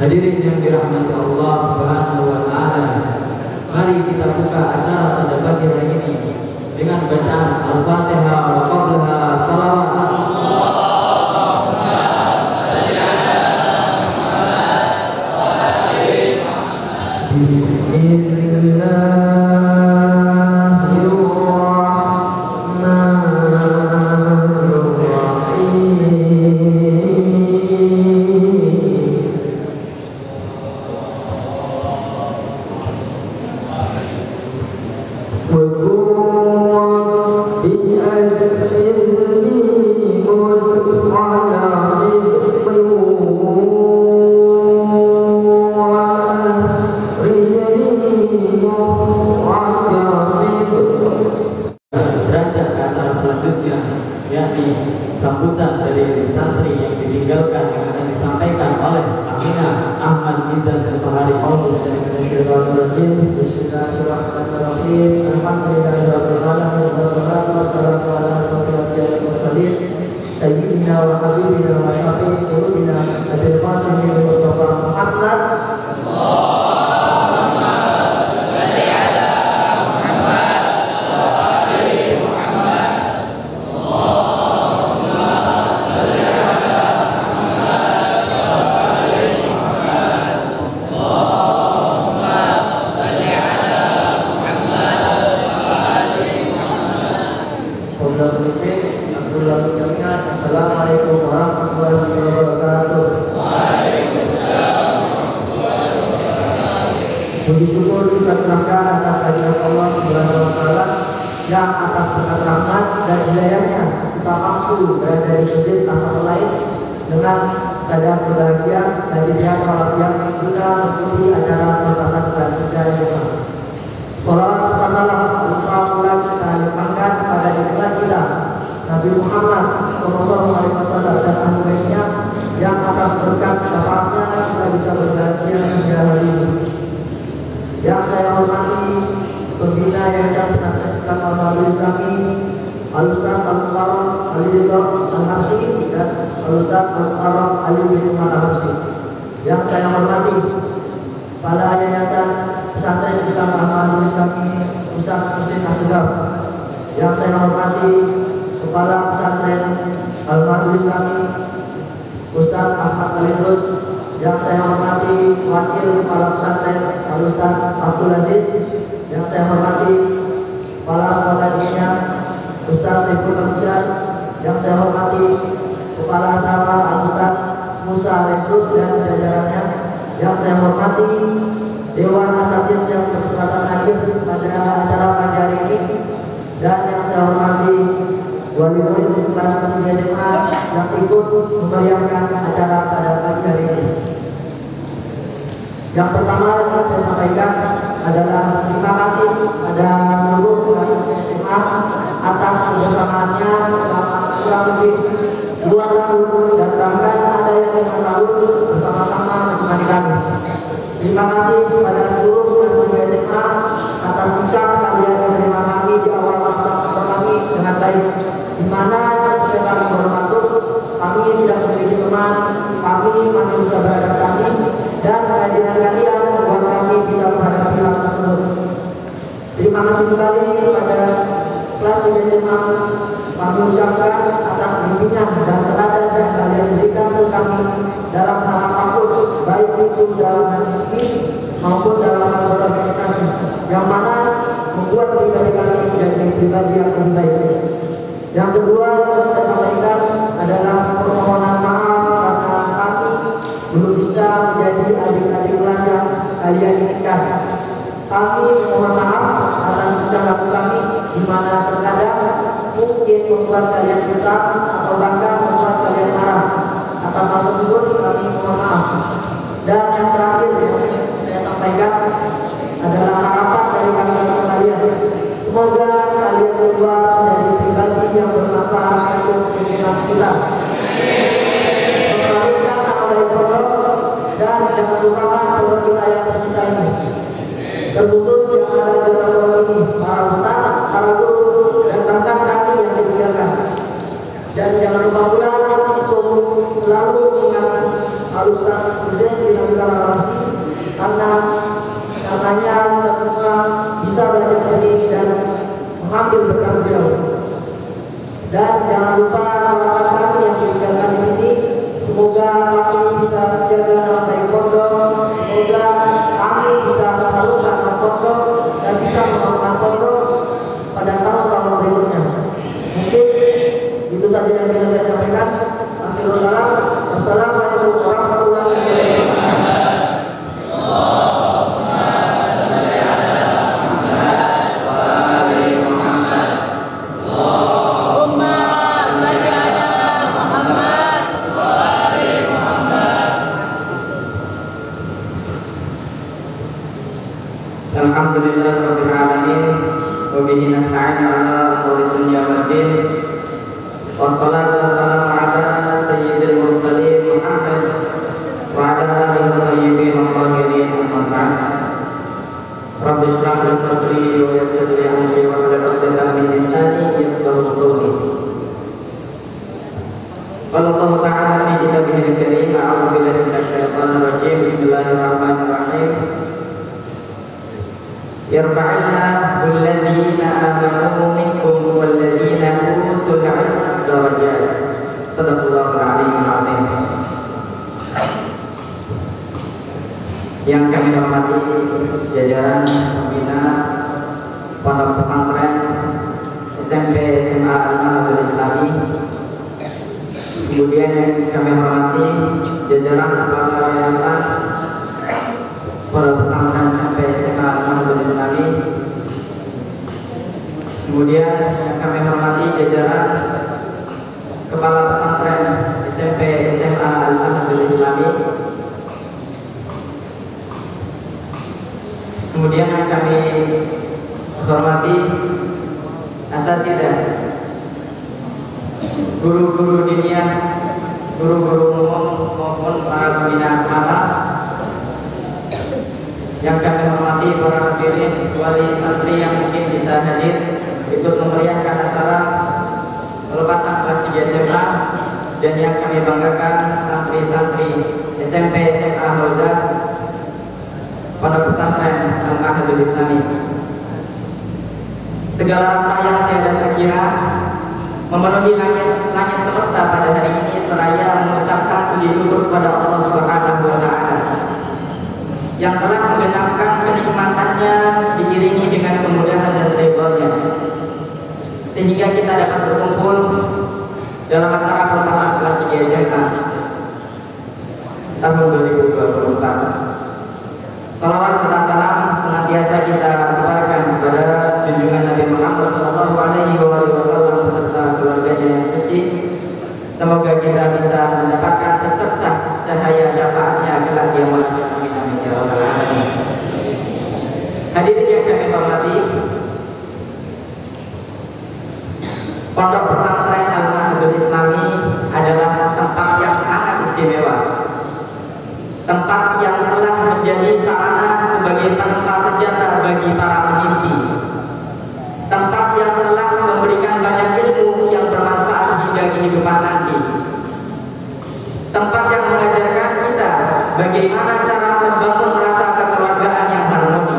Hadirin yang dirahmati Allah Subhanahu wa taala, mari kita buka acara pada pagi hari ini dengan bacaan Al-Fatihah wa qablaha salawat. Sambutan dari santri yang ditinggalkan yang akan disampaikan oleh Aminah Ahmad Izan dan Fahari Audhu dari Bismillahirrahmanirrahim. Bismillahirrahmanirrahim. Alhamdulillahirabbil alamin wassalatu wassalamu ala asyrofil mursalin sayyidina wa habibina wa syafi'i qulubina Abil Qasim bin Mustafa Muhammad. Assalamualaikum warahmatullahi wabarakatuh. Waalaikumsalam warahmatullahi wabarakatuh. Puji syukur kita serahkan atas kehadirat Allah Subhanahu wa taala yang atas berkat rahmat dan hidayahnya kita mampu berada di masjid asal lain dengan keadaan berbahagia dan sehat walafiat kita mengikuti acara pelepasan dan sejarah kita. Salawat serta salam berupa pula kita limpahkan pada junjungan kita Nabi Muhammad SAW dan ahli baitnya yang atas berkat syafaatnya kita bisa berbahagia hingga hari ini. Yang saya hormati pembina Yayasan Pesantren Islam Al-Maulid Islami Al-Ustaz Al-Mukarram Ali Ridho Al-Habsyi dan Al-Ustaz Al-Mukarram Ali bin Umar Al-Habsyi. Yang saya hormati kepala Yayasan Pesantren Islam Al-Maulid Islami Ustaz Husin Asgaf. Yang saya hormati Kepala Pesantren Al-Maulid Islami Ustaz Ahmad Khalidrus. Yang saya hormati Wakil Kepala Pesantren Al-Ustaz Abdul Aziz. Yang saya hormati Kepala Sekolah Dunia Ustaz Saiful Kamtian. Yang saya hormati Kepala Asrama Al-Ustaz Musa Lebrus dan jajarannya. Yang saya hormati Dewan Asatidz yang berkesempatan hadir pada acara pagi hari ini. Dan yang saya hormati wali murid kelas 3 SMA yang ikut memeriahkan acara pada pagi hari ini. Yang pertama yang saya sampaikan adalah terima kasih pada seluruh kelas 3 SMA atas kebersamaannya selama kurang lebih 2 tahun dan bahkan ada yang 5 tahun bersama-sama menemani kami. Terima kasih kepada seluruh kelas 3 SMA atas sikap kalian menerima kami di awal masa kami dengan baik. Di mana ketika kami baru masuk, kami tidak memiliki teman, kami masih bisa beradaptasi, dan kehadiran kalian membuat kami bisa menghadapi hal tersebut. Terima kasih sekali kepada kelas 3 SMA. Kami ucapkan atas bimbingan dan teladan yang kalian berikan ke kami dalam hal apapun, baik itu dalam hal resmi maupun dalam hal berorganisasi, yang mana membuat pribadi kami menjadi pribadi yang lebih baik. Yang kedua yang saya sampaikan adalah permohonan maaf karena kami belum bisa menjadi adik-adik kelas yang kalian inginkan. Kami mohon maaf atas ucapan kami di mana terkadang mungkin membuat kalian kesal atau bahkan membuat kalian marah. Atas hal tersebut kami mohon maaf. Dan yang terakhir yang saya sampaikan adalah harapan dari kami sekalian. Semoga kalian berdua menjadi pribadi yang bermanfaat untuk generasi kita. Selamatkan nama baik pondok dan jangan lupakan pondok kita yang tercinta ini. Terkhusus yang ada di dalam pondok ini, para ustaz, para guru, dan rekan kami yang ditinggalkan. Dan jangan lupa pula untuk selalu ingat Al-Ustaz Husain bin Abdul Al-Ramsi, karenanya kita semua bisa belajar di sini dan mengambil berkah beliau. Dan jangan lupa doakan kami yang ditinggalkan di sini, semoga kami bisa menjaga nama baik pondok, semoga kami bisa menyalurkan pondok dan bisa membangun pondok pada tahun-tahun berikutnya. Mungkin itu saja yang bisa saya sampaikan. Assalamualaikum warahmatullahi wabarakatuh. Alhamdulillahirabbil alamin wa bihi nasta'in ala umuri dunya waddin. Wassalatu wassalamu ala sayyidil mursalin Muhammad wa ala alihi thayyibin at-tahirin amma ba'd. Rabbi shrah li sadri wa yassir li amri wa hlul 'uqdatam min lisani yafqahu qawli. Qala Allah ta'ala fi kitabihil karim, a'udzu billahi minasy syaithanir rajim. Bismillahirrahmanirrahim. Yarfa'illahu alladhina amanu minkum walladhina utul 'ilma darajat. Shadaqallahul 'aliyyul 'azim. Yang kami hormati jajaran pembina Pondok Pesantren SMP SMA Al-Manhajul Islami, kemudian yang kami hormati jajaran kepala yayasan Pondok Pesantren SMP SMA Al-Manhajul Islami, kemudian yang kami hormati jajaran kepala pesantren SMP SMA Al-Manhajul Islami, kemudian yang kami hormati asatidzah, guru-guru diniyah, guru-guru umum maupun para pembina asrama. Yang kami hormati para hadirin wali santri yang mungkin bisa hadir ikut memeriahkan acara pelepasan kelas 3 SMA, dan yang kami banggakan santri-santri SMP SMA Hauzah Pondok Pesantren Al-Manhajul Islami. Segala rasa yang tiada terkira memenuhi langit semesta pada hari ini, seraya mengucapkan puji syukur kepada Allah Subhanahu wa Ta'ala yang telah menggenapkan kenikmatannya diiringi dengan kemudahan dan ridhonya, sehingga kita dapat berkumpul dalam acara pelepasan kelas 3 SMA tahun 2024. Salawat serta salam senantiasa kita tebarkan kepada junjungan Nabi Muhammad SAW beserta keluarganya yang suci. Semoga kita bisa mendapatkan secercah cahaya syafaatnya kelak di yaumul qiyamah. Amin ya rabbal alamin. Hadirin yang kami hormati, Pondok Pesantren Al-Manhajul Islami adalah tempat yang sangat istimewa, tempat yang telah menjadi sarana sebagai penentang senjata bagi para pemimpi, tempat yang telah memberikan banyak ilmu yang bermanfaat hingga kehidupan nanti, tempat yang mengajarkan kita bagaimana cara membangun rasa kekeluargaan yang harmoni,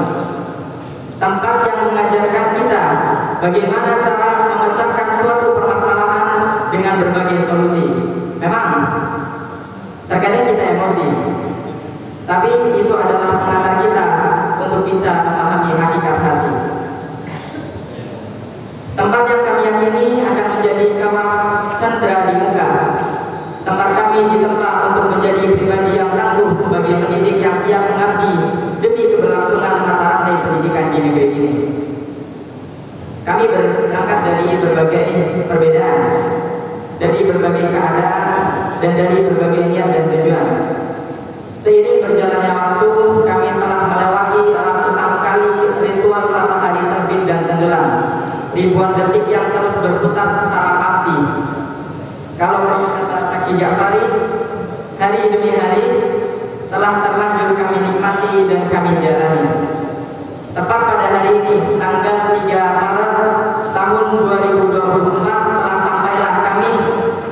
tempat yang mengajarkan kita bagaimana cara memecahkan suatu permasalahan dengan berbagai solusi. Memang terkadang kita emosi, tapi itu adalah pengantar kita untuk bisa memahami hakikat hati. Tempat yang kami yakini akan menjadi kawah candra di muka. Tempat kami ditempa untuk menjadi pribadi yang tangguh sebagai pendidik yang siap mengabdi demi keberlangsungan dari berbagai perbedaan, dari berbagai keadaan, dan dari berbagai niat dan tujuan. Seiring berjalannya waktu, kami telah melewati ratusan kali ritual matahari terbit dan tenggelam, ribuan detik yang terus berputar secara pasti. Kalau kata Ki Ja'fari, hari demi hari telah terlanjur kami nikmati dan kami jalani. Tepat pada hari ini, tanggal 3 Maret tahun 2024, telah sampailah kami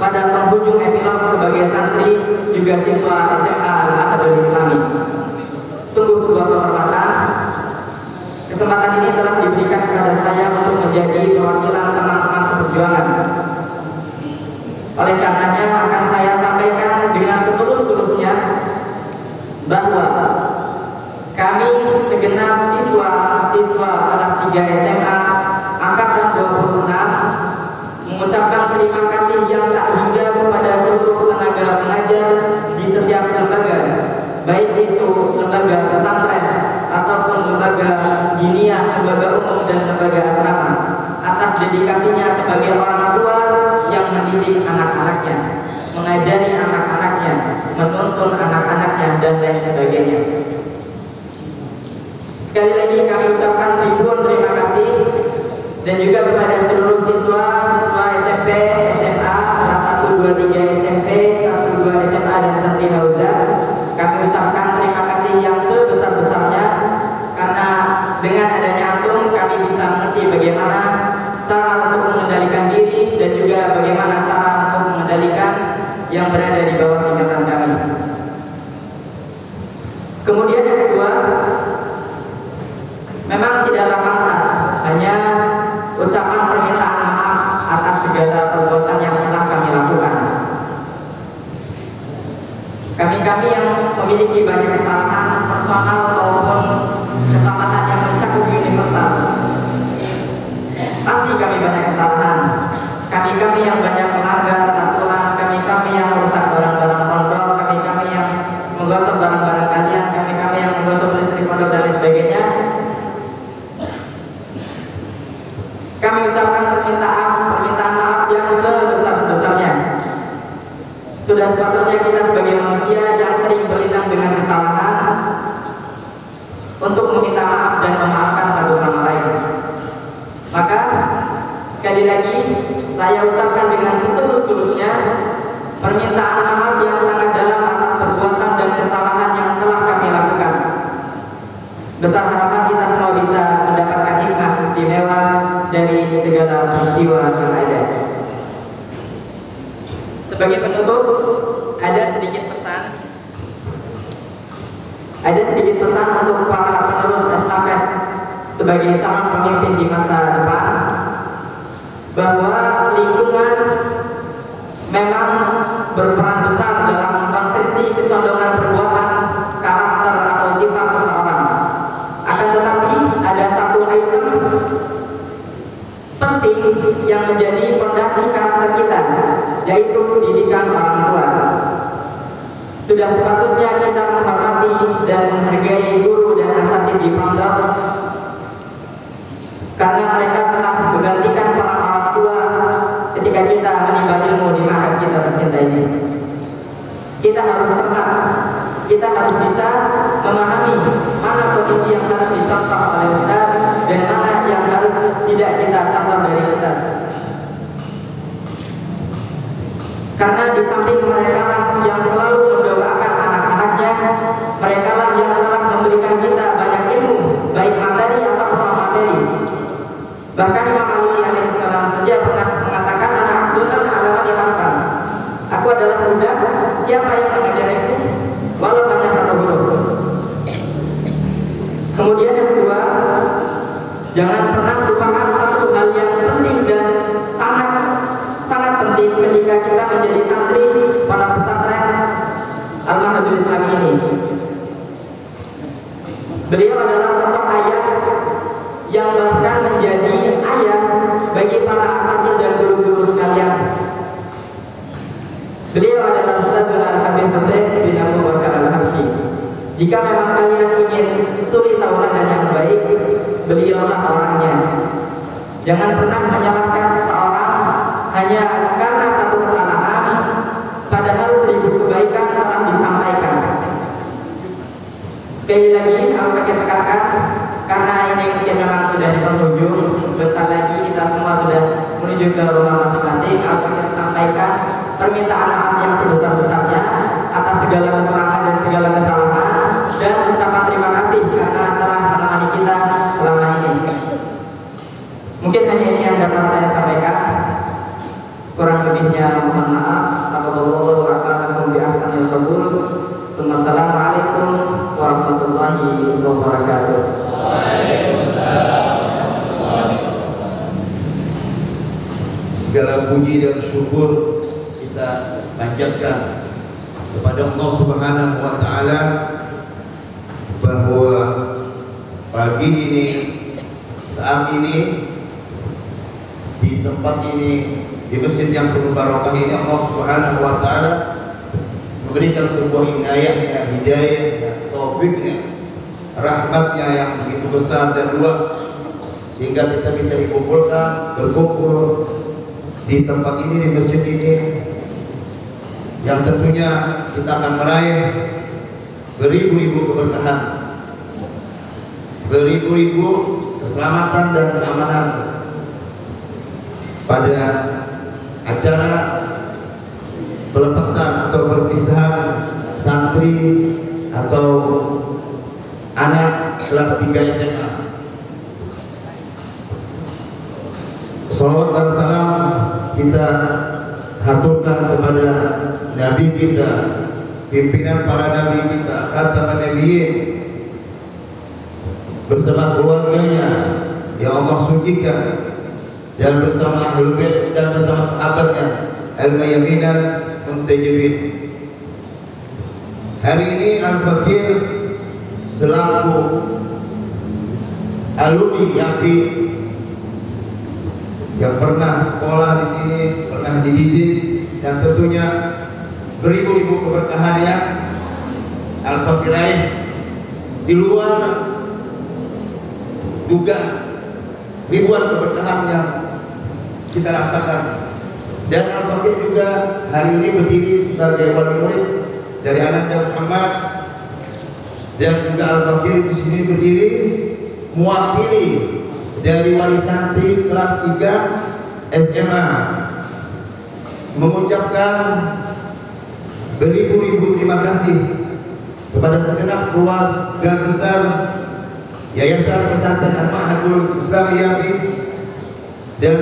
pada penghujung epilog sebagai santri juga siswa SMA Al-Ahadul Islami. Sungguh sebuah kehormatan. Kesempatan ini telah diberikan kepada saya untuk menjadi perwakilan teman-teman seperjuangan. Oleh karenanya akan saya sampaikan dengan setulus-tulusnya bahwa kami segenap siswa kelas 3 SMA angkatan 26 mengucapkan terima kasih yang tak hingga kepada seluruh tenaga pengajar di setiap lembaga, baik itu lembaga pesantren ataupun lembaga diniyah, lembaga umum dan lembaga asrama, atas dedikasinya sebagai orang tua yang mendidik anak-anaknya, mengajari anak-anaknya, menuntun anak-anaknya, dan lain sebagainya. Sekali lagi kami ucapkan ribuan terima kasih, dan juga kepada seluruh siswa SMP, SMA, kelas 1, 2, 3 SMP, 1, 2 SMA, dan santri Hauzah. Kami ucapkan terima kasih yang sebesar-besarnya, karena dengan adanya antum kami bisa mengerti bagaimana cara untuk mengendalikan diri dan juga bagaimana cara untuk mengendalikan yang berada di bawah tingkatan kami. Kemudian yang kedua, memang tidaklah pantas hanya ucapan permintaan maaf atas segala perbuatan yang telah kami lakukan. Kami yang memiliki banyak kesalahan personal maupun kesalahan yang mencakup universal. Pasti kami banyak kesalahan. Kami yang banyak melanggar aturan, kami yang merusak barang-barang pondok, kami yang menggosok barang-barang kalian, kami yang menggosok listrik pondok dan lain sebagainya. Kami ucapkan permintaan maaf yang sebesar-besarnya. Sudah sepatutnya kita sebagai manusia yang sering berlindang dengan kesalahan untuk meminta maaf dan memaafkan satu sama lain. Maka sekali lagi saya ucapkan dengan setulus-tulusnya permintaan maaf yang sangat dalam atas perbuatan dan kesalahan yang telah kami lakukan. Besar harapan kita semua bisa mendapatkan hikmah istimewa dari segala peristiwa yang ada. Sebagai penutup, ada sedikit pesan untuk para penerus estafet sebagai calon pemimpin di masa depan, bahwa lingkungan memang berperan besar dalam mengkonversi kecondongan perbuatan, karakter atau sifat seseorang. Akan tetapi ada satu item penting yang menjadi fondasi karakter kita, yaitu didikan orang tua. Sudah sepatutnya kita menghormati dan menghargai guru dan asatidz di pondok, karena mereka telah menggantikan peran orang tua ketika kita menimba ilmu di ma'had kita tercinta ini. Kita harus cermat, kita harus bisa memahami mana kondisi yang harus dicontoh oleh ustaz dan mana yang harus tidak kita contoh dari ustaz. Karena di samping mereka lah yang selalu mendoakan anak-anaknya, mereka lah yang telah memberikan kita banyak ilmu, baik materi atau non materi. Bahkan Imam Ali alaihissalam saja pernah mengatakan, anak abdullah alaman diharapkan. Aku adalah budak, siapa yang mengajariku, walau hanya satu huruf. Kemudian yang kedua, jangan pernah lupakan satu hal yang penting dan sangat penting ketika kita menjadi santri pada pesantren Al-Ahadul Islami ini. Beliau adalah sosok ayah yang bahkan menjadi ayah bagi para asatidz dan guru-guru sekalian. Beliau adalah Ustadzul Habib Husain bin Abu Bakar Al-Habsyi. Jika memang kalian ingin suri tauladan yang baik, beliaulah orangnya. Jangan pernah menyalahkan seseorang hanya karena satu kesalahan, padahal 1000 kebaikan telah disampaikan. Sekali lagi, Al-Fakir tekankan, karena ini mungkin memang sudah di penghujung, bentar lagi kita semua sudah menuju ke rumah masing-masing. Al-Fakir sampaikan permintaan maaf yang sebesar-besarnya atas segala kekurangan dan segala kesalahan, dan ucapan terima kasih karena telah menemani kita selama ini. Mungkin hanya ini yang dapat saya sampaikan. Kurang lebihnya mohon maaf. Taqabbalallahu a'lamu bi ahsanil qabul. Wassalamualaikum warahmatullahi wabarakatuh. Segala puji dan syukur kita panjatkan kepada Allah Subhanahu wa taala bahwa pagi ini, saat ini, di tempat ini, di masjid yang penuh barokah ini, Allah Subhanahu wa taala memberikan sebuah inayahnya, hidayahnya, taufiknya, rahmatnya yang begitu besar dan luas, sehingga kita bisa dikumpulkan, berkumpul di tempat ini, di masjid ini, yang tentunya kita akan meraih beribu-ribu keberkahan, beribu-ribu keselamatan dan keamanan pada acara pelepasan atau perpisahan santri atau anak kelas 3 SMA. Salawat dan salam kita haturkan kepada Nabi kita, pimpinan para Nabi kita, khataman nabiyyin, bersama keluarganya yang Allah sucikan, dan bersama ahlul bait dan bersama sahabatnya al-mayyamin muntajibin. Hari ini Al-Fakir selaku alumni YAPI yang pernah sekolah di sini, pernah dididik, dan tentunya beribu-ribu keberkahan yang Al-Fakir raih di luar duga, ribuan keberkahan yang kita rasakan. Dan Al-Fakir juga hari ini berdiri sebagai wali murid dari Ananda Muhammad, dan juga Al-Fakir di sini berdiri mewakili dari wali santri kelas 3 SMA, mengucapkan beribu-ribu terima kasih kepada segenap keluarga besar Yayasan Pesantren Al-Ma'hadul Islam YAPI, dan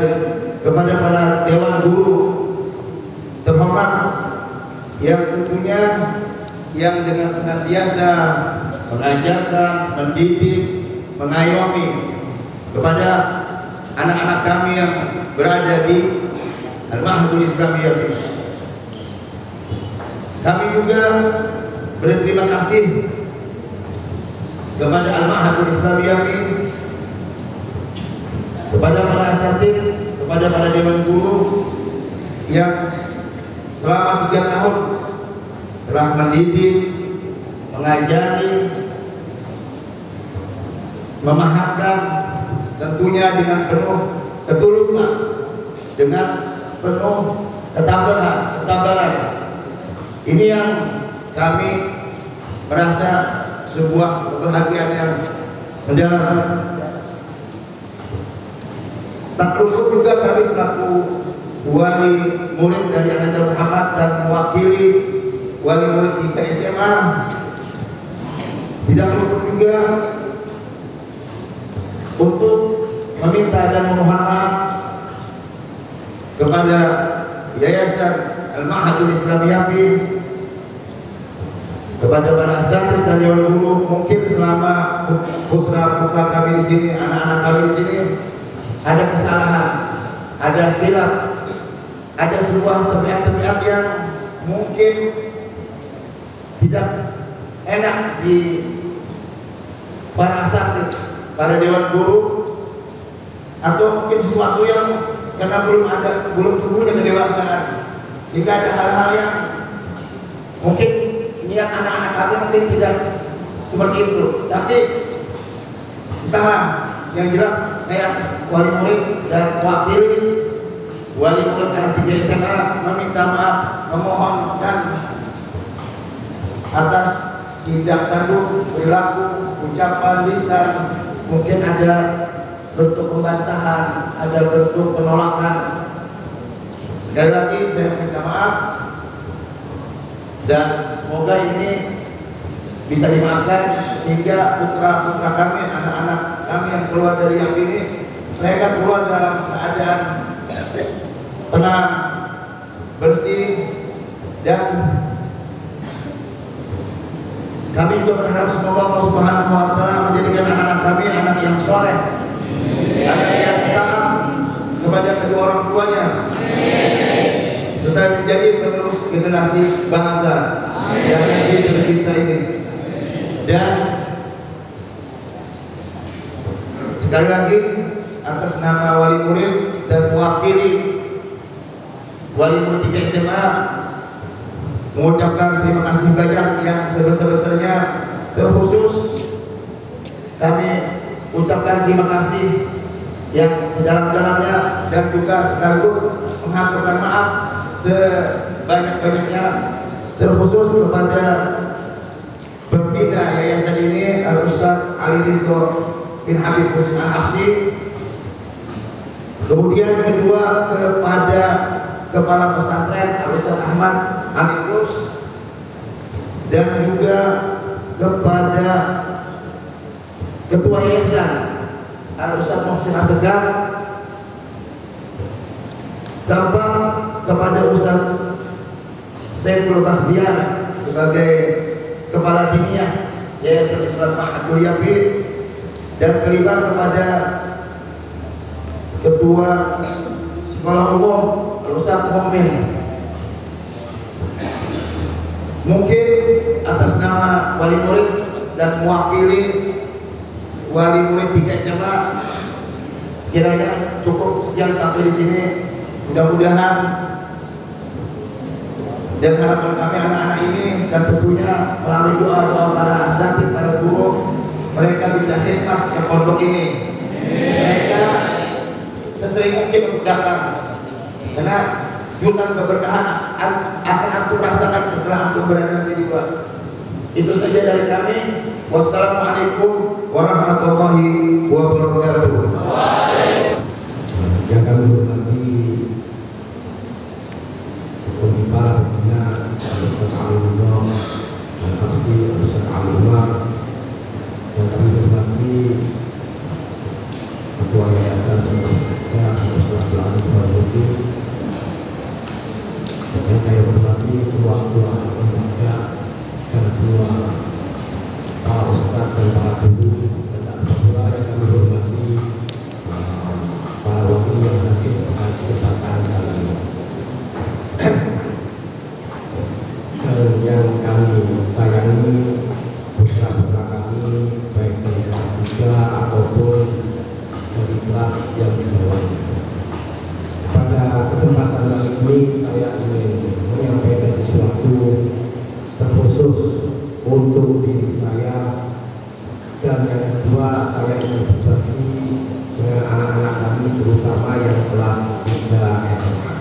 kepada para dewan guru terhormat yang tentunya yang dengan senantiasa mengajarkan, mendidik, mengayomi kepada anak-anak kami yang berada di Al-Ma'hadul Islam YAPI. Kami juga berterima kasih kepada Al-Ma'hadul Islam YAPI, kepada para asatid, kepada para dewan guru yang selama 3 tahun telah mendidik, mengajari, memahamkan, tentunya dengan penuh ketulusan, dengan penuh ketabahan, kesabaran. Ini yang kami merasa sebuah kebahagiaan yang mendalam. Tak luput juga kami selaku wali murid dari Ananda Muhammad dan mewakili wali murid di SMA, tidak luput juga untuk meminta dan memohon maaf kepada Yayasan Al-Ma'hadul Islam YAPI, kepada para asatid dan dewan guru. Mungkin selama putra-putra kami di sini, anak-anak kami di sini, ada kesalahan, ada khilaf, ada sebuah tabiat-tabiat yang mungkin tidak enak di para asatid, para dewan guru, atau mungkin sesuatu yang karena belum tumbuhnya kedewasaan, jika ada hal-hal yang mungkin niat anak-anak kami mungkin tidak seperti itu, tapi entahlah yang jelas saya atas wali murid dan wakili wali murid anak 3 SMA meminta maaf, memohonkan atas tindak tanduk, perilaku, ucapan, lisan. Mungkin ada bentuk pembantahan, ada bentuk penolakan. Sekali lagi saya minta maaf dan semoga ini bisa dimaafkan sehingga putra-putra kami, anak-anak kami yang keluar dari yang ini, mereka keluar dalam keadaan tenang, bersih, dan kami juga berharap semoga Allah Subhanahu wa Ta'ala menjadikan anak-anak kami anak yang soleh, anak yang taat kepada kedua orang tuanya, setelah menjadi penerus generasi bangsa yang nanti tercipta ini. Dan sekali lagi atas nama wali murid dan mewakili wali murid 3 SMA mengucapkan terima kasih banyak yang sebesar-besarnya. Terkhusus kami ucapkan terima kasih yang sedalam-dalamnya dan juga sekaligus mengaturkan maaf sebanyak-banyaknya terkhusus kepada pembina yayasan ini Al-Ustaz Ali Ridho bin Habib Husin Al-Hafsi. Kemudian kedua kepada Kepala Pesantren Al-Ustaz Ahmad Amikrus, dan juga kepada Ketua Yayasan Al-Ustaz Muhsin Asegaf, tampak kepada Ustaz Saiful Bahdian sebagai Kepala Diniyah Yayasan Islam Mahatul Yafi, dan kelima kepada Ketua Sekolah Umum Ustaz Muhammad. Mungkin atas nama wali murid dan mewakili wali murid 3 SMA kiranya cukup sekian sampai di sini. Mudah-mudahan dan harapan kami anak-anak ini, dan tentunya melalui doa-doa para asatidz, para guru, mereka bisa khidmat ke pondok ini. Mereka sesering mungkin untuk datang, karena jutaan keberkahan akan antum rasakan setelah antum berada nanti di luar. Itu saja dari kami. Wassalamualaikum warahmatullahi wabarakatuh. Yang kami hormati para pembina Ustaz Ali Ridho dan Hafsi Ustaz Ali Umar, yang kami hormati Ketua Yayasan Ustaz Ali Ridho, dan saya hormati semua ketua lembaga dan semua para ustaz dan para guru, dan juga kami hormati para wakil yang hadir pada kesempatan kali ini. Yang kami sayangi putra-putra kami, baik dari kelas 3 ataupun dari kelas yang di bawah. Pada kesempatan kali ini saya ingin menyampaikan sesuatu terkhusus untuk diri saya, dan yang kedua saya ingin berbagi dengan anak-anak kami, terutama yang kelas 3 SMA.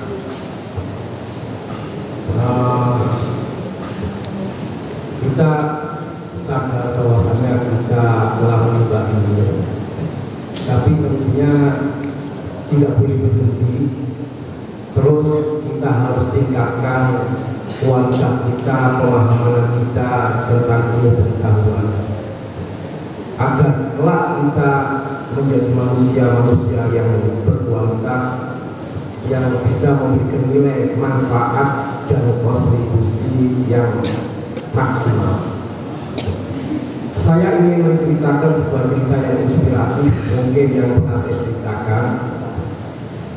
Kita sadar bahwasannya kita telah menimba ilmu, tapi tentunya tidak boleh berhenti. Terus kita harus tingkatkan kualitas kita, pemahaman kita tentang ilmu pengetahuan, agar kelak kita menjadi manusia-manusia yang berkualitas, yang bisa memberikan nilai manfaat dan kontribusi yang maksimal. Saya ingin menceritakan sebuah cerita yang inspiratif, mungkin yang pernah saya ceritakan.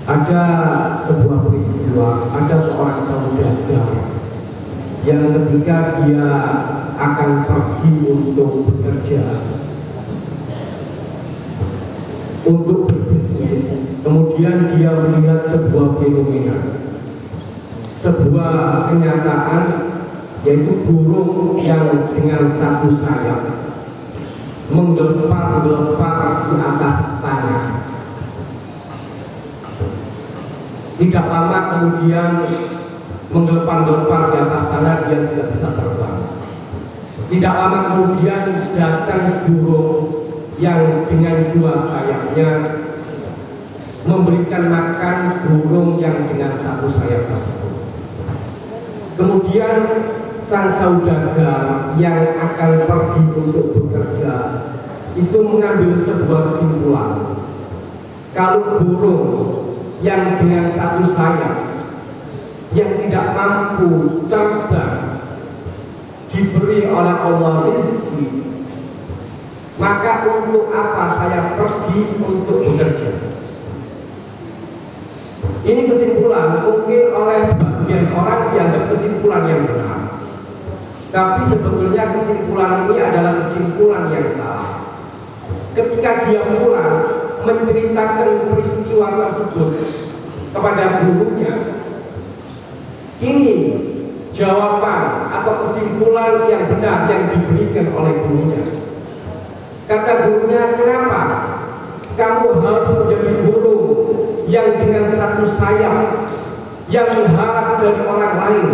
Ada sebuah peristiwa, ada seorang saudara yang ketika dia akan pergi untuk bekerja, untuk berbisnis, kemudian dia melihat sebuah fenomena, sebuah kenyataan, yaitu burung yang dengan satu sayap menggelepar di atas Tidak lama kemudian menggelepar-gelepar di atas tanah, dia tidak bisa terbang. Tidak lama kemudian datang burung yang dengan dua sayapnya memberikan makan burung yang dengan satu sayap tersebut. Kemudian sang saudagar yang akan pergi untuk bekerja itu mengambil sebuah kesimpulan, kalau burung yang dengan satu sayap yang tidak mampu terbang diberi oleh Allah rezeki, maka untuk apa saya pergi untuk bekerja? Ini kesimpulan mungkin oleh sebagian orang dianggap kesimpulan yang benar, tapi sebetulnya kesimpulan ini adalah kesimpulan yang salah. Ketika dia pulang menceritakan peristiwa tersebut kepada gurunya, ini jawaban atau kesimpulan yang benar yang diberikan oleh gurunya. Kata gurunya, kenapa kamu harus menjadi burung yang dengan satu sayap yang mengharap dari orang lain?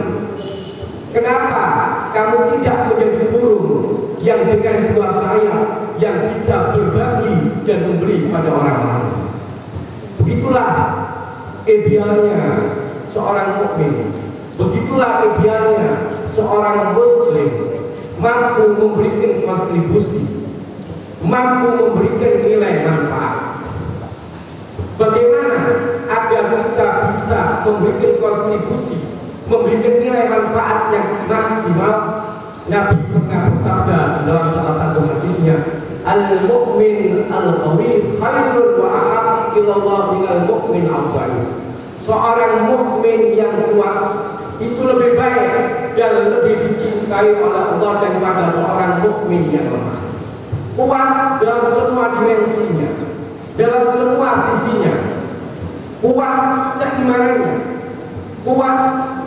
Kenapa kamu tidak menjadi burung yang dengan dua sayap yang bisa berbagi dan memberi pada orang lain? Begitulah idealnya seorang mukmin. Begitulah idealnya seorang muslim, mampu memberikan kontribusi, mampu memberikan nilai manfaat. Bagaimana agar kita bisa memberikan kontribusi, memberikan nilai manfaat yang maksimal? Nabi pernah bersabda dalam salah satu hadisnya, al-mu'min al-qawi khairun wa ahabbu ila Allah minal mu'min al-dhaif. Seorang mukmin yang kuat itu lebih baik dan lebih dicintai oleh Allah daripada seorang mukmin yang lemah. Kuat dalam semua dimensinya, dalam semua sisinya, kuat keimanannya, kuat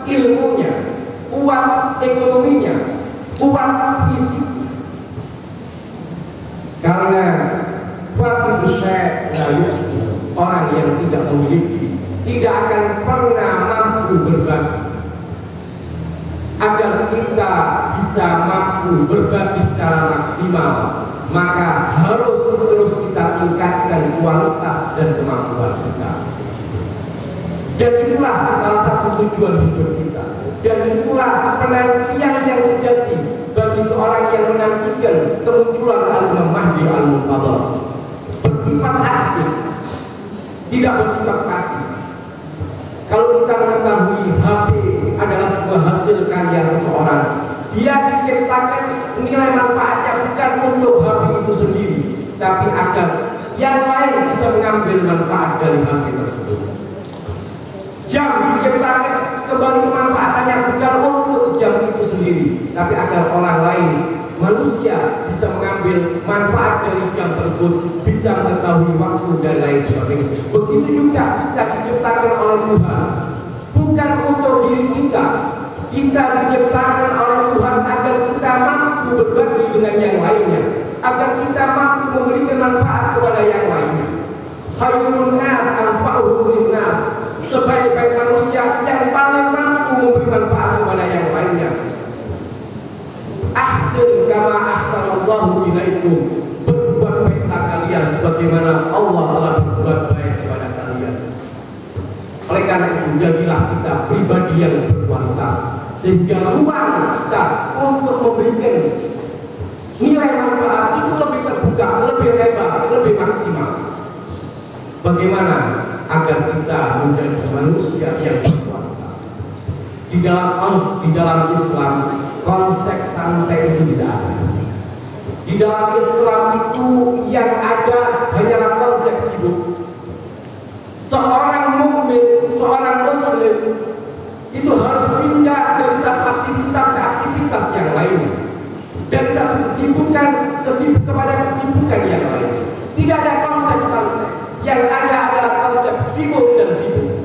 ilmunya, kuat ekonominya, kuat fisik. Karena fakir syekh, orang yang tidak memiliki tidak akan pernah mampu berbagi. Agar kita bisa mampu berbagi secara maksimal, maka harus terus kita tingkatkan kualitas dan kemampuan kita. Dan itulah salah satu tujuan hidup kita. Dan itulah penantian yang sejati bagi seorang yang menantikan kemunculan Al-Imam Mahdi Al-Muntadhar. Bersifat aktif, tidak bersifat pasif. Kalau kita mengetahui HP adalah sebuah hasil karya seseorang, dia diciptakan nilai manfaatnya bukan untuk HP itu sendiri, tapi agar yang lain bisa mengambil manfaat dari HP tersebut. Jam diciptakan kembali kemanfaatannya bukan untuk jam itu sendiri, tapi agar orang lain, manusia, bisa mengambil manfaat dari jam tersebut, bisa mengetahui waktu dan lain sebagainya. Begitu juga kita diciptakan oleh Tuhan bukan untuk diri kita. Kita diciptakan oleh Tuhan agar kita mampu berbagi dengan yang lainnya, agar kita mampu memberikan manfaat kepada yang lainnya. Khairun nas anfa'uhum linnas. Sebaik-baik manusia yang paling mampu memberi manfaat kepada yang lainnya. Ahsin kama ahsanallahu ilaikum. Berbuat baiklah kalian sebagaimana Allah telah berbuat baik kepada kalian. Oleh karena itu, jadilah kita pribadi yang berkualitas, sehingga ruang kita untuk memberikan nilai manfaat itu lebih terbuka, lebih lebar, lebih maksimal. Bagaimana agar kita menjadi manusia yang berkualitas? Di dalam Islam, konsep santai itu tidak ada. Di dalam Islam itu yang ada hanyalah konsep sibuk. Seorang mukmin, seorang muslim itu harus pindah dari satu aktivitas ke aktivitas yang lainnya, dari satu kesibukan kepada kesibukan yang lain. Tidak ada konsep santai. Yang ada adalah konsep sibuk dan sibuk.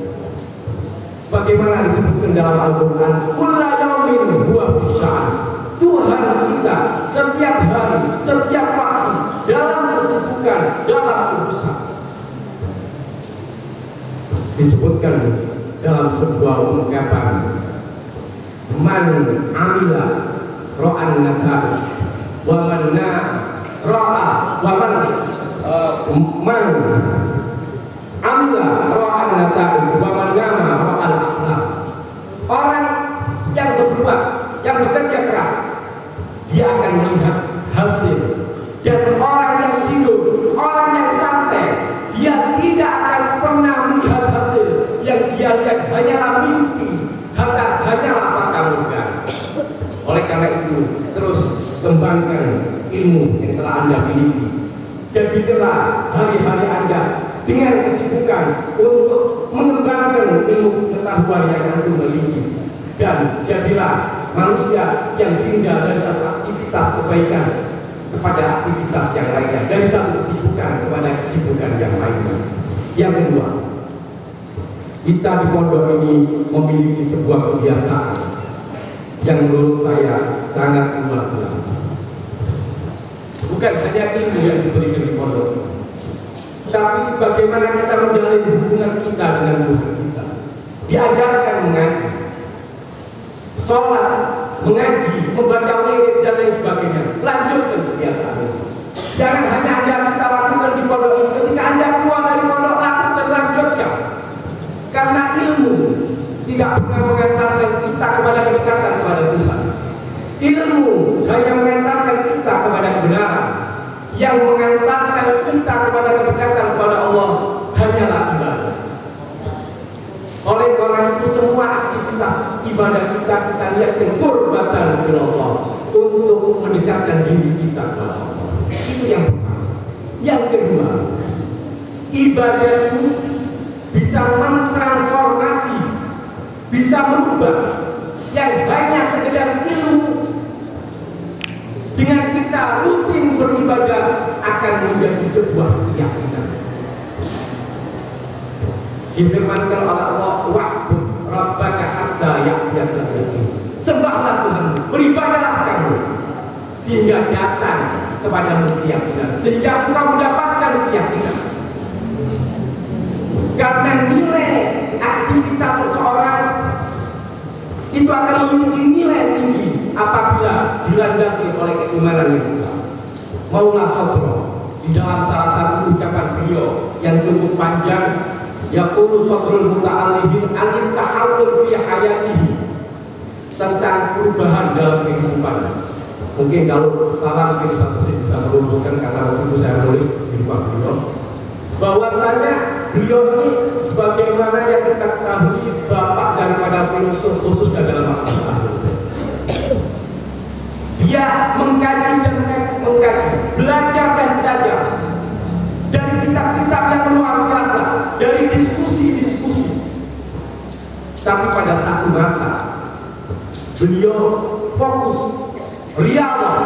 Sebagaimana disebutkan dalam Al-Quran, kullu yaumin huwa fi sya'an. Tuhan kita setiap hari, setiap waktu dalam kesibukan, dalam urusan. Disebutkan dalam sebuah ungkapan, man amila ro'an natari wa man ro'a wa man amila ro'an natari wa man nama ro'al akhlaq. Orang yang berbuat, yang bekerja keras, dia akan melihat hasil. Dan orang yang tidur, orang yang santai, dia tidak akan pernah melihat hasil. Yang dia lihat hanyalah mimpi, hanyalah fakamurga. Oleh karena itu, terus kembangkan ilmu yang telah Anda miliki. Jadilah hari-hari Anda dengan kesibukan untuk mengembangkan ilmu pengetahuan yang Anda miliki. Dan jadilah manusia yang pindah dari satu aktivitas kebaikan kepada aktivitas yang lainnya, dari satu kesibukan kepada kesibukan yang lainnya. Yang kedua, kita di pondok ini memiliki sebuah kebiasaan yang menurut saya sangat luar biasa. Bukan hanya ilmu yang diberikan di pondok, tapi bagaimana kita menjalin hubungan kita dengan Tuhan kita. Diajarkan mengaji, sholat, mengaji, membaca wirid dan lain sebagainya. Lanjutkan kebiasaan itu. Jangan hanya Anda kita lakukan di pondok ini. Ketika Anda keluar dari pondok, lakukan, lanjutkan. Karena ilmu tidak pernah mengantarkan kita kepada kedekatan kepada Tuhan. Ilmu hanya mengantarkan kita kepada kebenaran. Yang mengantarkan kita kepada kedekatan kepada Allah hanyalah ibadah. Oleh karena itu semua aktivitas ibadah kita lihat qurbatan ilallah, untuk mendekatkan diri kita kepada Allah. Itu yang pertama. Yang kedua, ibadah ini bisa mentransformasi, bisa merubah yang hanya sekedar ilmu. Dengan kita rutin beribadah akan menjadi sebuah keyakinan. Difirmankan oleh Allah, wa'bud rabbaka hatta ya'tiyakal yaqin. Sembahlah Tuhan, beribadahlah kamu sehingga datang kepadamu keyakinan, sehingga engkau mendapatkan keyakinan. Karena nilai aktivitas seseorang itu akan memiliki nilai tinggi apabila dilandasi oleh keimanan yang kuat. Maula Sodro di dalam salah satu ucapan beliau yang cukup panjang, yaqulu Sodrul muta'allihin anit tahawul fi hayatihi, tentang perubahan dalam kehidupan. Mungkin kalau salah mungkin satu saya bisa merumuskan, karena waktu itu saya nulis di rumah beliau, bahwasanya beliau ini sebagaimana yang kita ketahui bapak daripada filsuf khususnya dalam masalah. Dia mengkaji dan mengkaji, belajar dan belajar dari kitab-kitab yang luar biasa, dari diskusi-diskusi. Tapi pada satu masa beliau fokus riyadhah,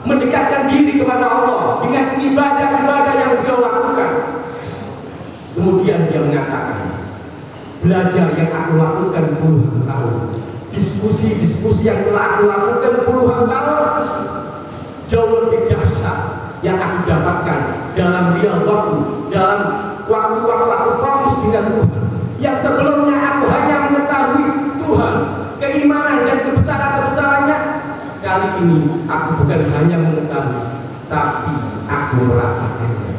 mendekatkan diri kepada Allah dengan ibadah-ibadah yang beliau lakukan. Kemudian dia mengatakan, belajar yang aku lakukan puluhan tahun, diskusi-diskusi yang telah aku lakukan puluhan tahun, jauh lebih dahsyat yang aku dapatkan dalam waktu, dalam waktu-waktu aku fokus dengan Tuhan. Yang sebelumnya aku hanya mengetahui Tuhan, keimanan dan kebesaran-kebesarannya. Kali ini aku bukan hanya mengetahui, tapi aku merasakannya.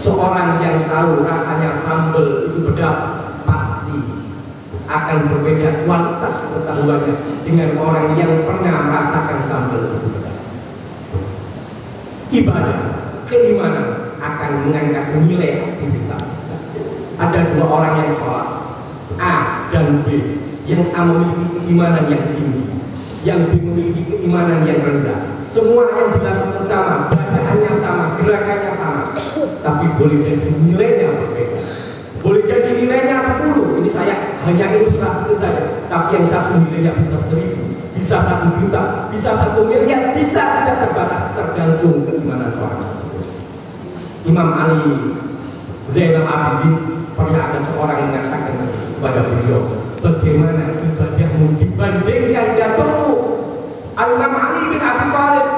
Seorang yang tahu rasanya sambal itu pedas, pasti akan berbeda kualitas pengetahuannya dengan orang yang pernah merasakan sambal itu pedas. Ibadah, keimanan akan mengangkat nilai aktivitas. Ada dua orang yang sholat, A dan B. Yang A memiliki keimanan yang tinggi, yang B memiliki keimanan yang rendah. Semua yang dilakukan sama, bacaannya sama, gerakannya sama, tapi boleh jadi nilainya berbeda. Boleh jadi nilainya 10. Ini saya hanya ilustrasikan saja. Tapi yang satu nilainya bisa 1000, bisa 1 juta, bisa 1 miliar, bisa tidak terbatas, tergantung keimanan orang tersebut. Imam Ali Zainal Abidin pernah ada seorang yang mengatakan kepada beliau, bagaimana ibadahmu dibandingkan datukmu Imam Ali bin Abi Thalib.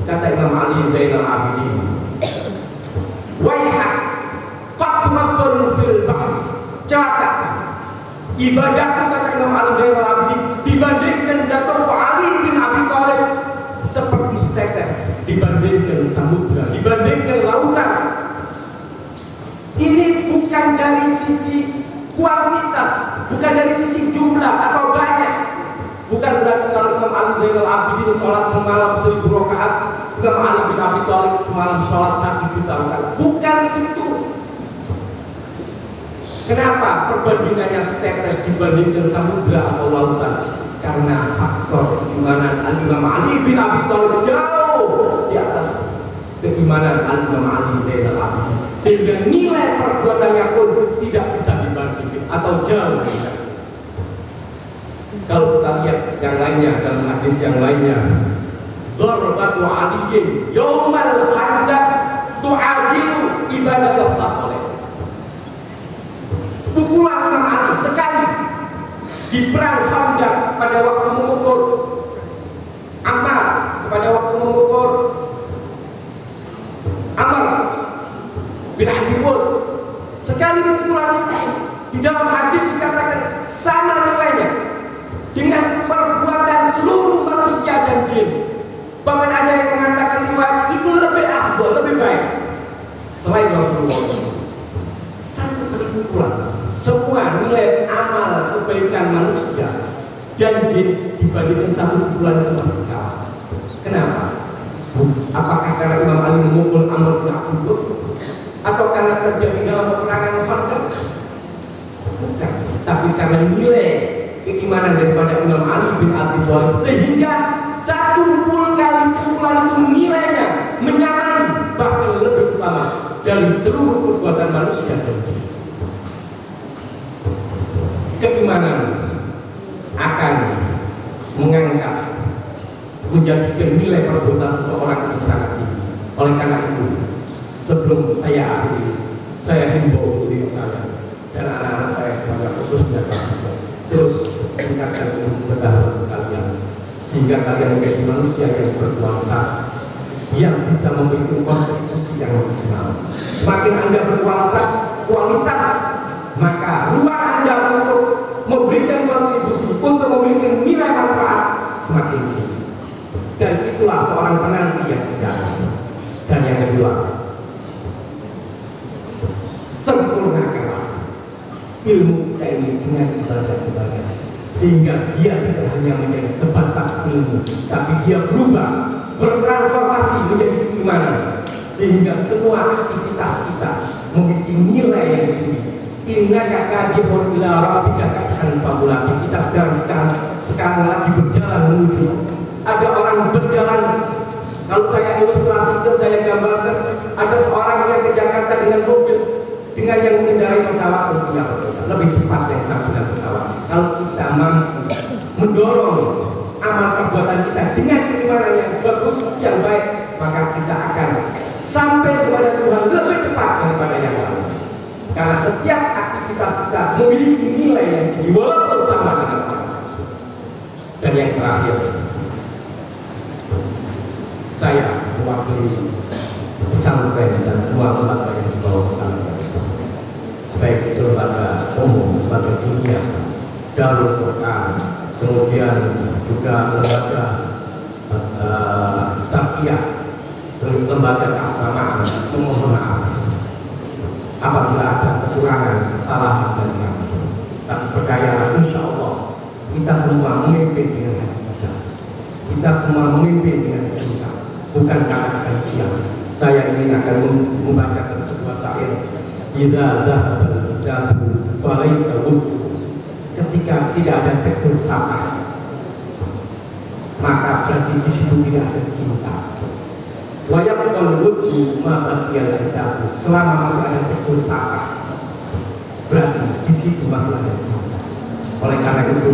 Kata Imam Ali Zainal Abidin, waiha qatratun fil bahr, catat ibadahku, kata Imam Ali Zainal Abidin, dibandingkan Datuk Ali bin Abi Thalib seperti setetes dibandingkan samudra, dibandingkan lautan. Ini bukan dari sisi kuantitas, bukan dari sisi jumlah atau banyak. Bukan berarti kalau Imam Ali Zainal Abidin sholat semalam 1000 rakaat, Imam Ali bin Abi Thalib semalam sholat 1 juta rakaat. Bukan itu. Kenapa perbandingannya setetes dibandingkan samudra atau lautan? Karena faktor keimanan Imam Ali bin Abi Thalib jauh di atas keimanan Imam Ali Zainal Abidin, sehingga nilai perbuatannya pun tidak bisa dibandingkan atau jauh. Kalau kita lihat yang lainnya dalam hadis yang lainnya, Darbatu Aliyin Yaumal Khandaq tu'adilu ibadat as-salat. Pukulan Imam Ali sekali di perang Khandaq pada waktu memukul Ammar, pada waktu memukul Amr bin Abi Wud, sekali pukulan itu di dalam hadis dikatakan sama nilainya dengan perbuatan seluruh manusia dan jin. Bahkan ada yang mengatakan riwayat itu lebih afdal, lebih baik selain Rasulullah. Satu kali pukulan, semua nilai amal kebaikan manusia dan jin dibandingkan satu pukulan itu masih kalah. Kenapa? Apakah karena Imam Ali memukul Amr bin Abi Wud, atau karena terjadi dalam peperangan Khandaq? Bukan, tapi karena nilai keimanan daripada Imam Ali bin Abi Thalib, sehingga satu kali pukulan itu nilainya menyamai, bahkan lebih utama dari seluruh perbuatan manusia. Keimanan akan mengangkat, menjadikan nilai perbuatan seseorang itu sangat tinggi. Oleh karena itu, sebelum saya akhiri, saya himbau diri saya dan anak-anak saya sebagai khususnya terus meningkatkan ilmu pengetahuan kalian, sehingga kalian menjadi manusia yang berkualitas, yang bisa memiliki kontribusi yang maksimal. Semakin Anda berkualitas, maka ruang Anda untuk memberikan kontribusi, untuk memberikan nilai manfaat semakin tinggi. Dan itulah seorang penanti yang sejati. Dan yang kedua, sempurnakanlah ilmu kita ini dengan ibadah-ibadah, sehingga dia tidak hanya menjadi sebatas ilmu, tapi dia berubah, bertransformasi menjadi keimanan, sehingga semua aktivitas kita memiliki nilai yang tinggi. Innaka kadihun ila rabbika kadhan famulaqi. Kita sekarang lagi berjalan menuju. Ada orang berjalan, kalau saya ilustrasikan, saya gambarkan, ada seorang yang ke Jakarta dengan mobil, dengan yang mengendarai pesawat lebih cepat yang sama dengan pesawat. Kalau kita mampu mendorong amal perbuatan kita dengan keimanan yang bagus, yang baik, maka kita akan sampai kepada Tuhan lebih cepat daripada yang lain. Karena setiap aktivitas kita memiliki nilai yang tinggi walaupun sama dengan orang. Dan yang terakhir, saya mewakili pesantren dan semua lembaga yang dibawa pesantren, baik itu lembaga umum, lembaga dunia, Darul Quran, kemudian juga lembaga tarbiyah, lembaga keasramaan, memohon maaf apabila ada kekurangan, kesalahan dan macam. Tapi percayalah, insya Allah kita semua memimpin dengan hati kita. Kita semua memimpin dengan cinta, bukan karena kebencian. Saya ingin akan membacakan sebuah syair. Idza dhahaba al-kitabu falaysa wudhu. Ketika tidak ada tegur sapa, maka berarti di situ tidak ada cinta. Wa yaqul wudhu ma baqiya al-kitabu. Selama masih ada tegur sapa, berarti di situ masih ada cinta. Oleh karena itu,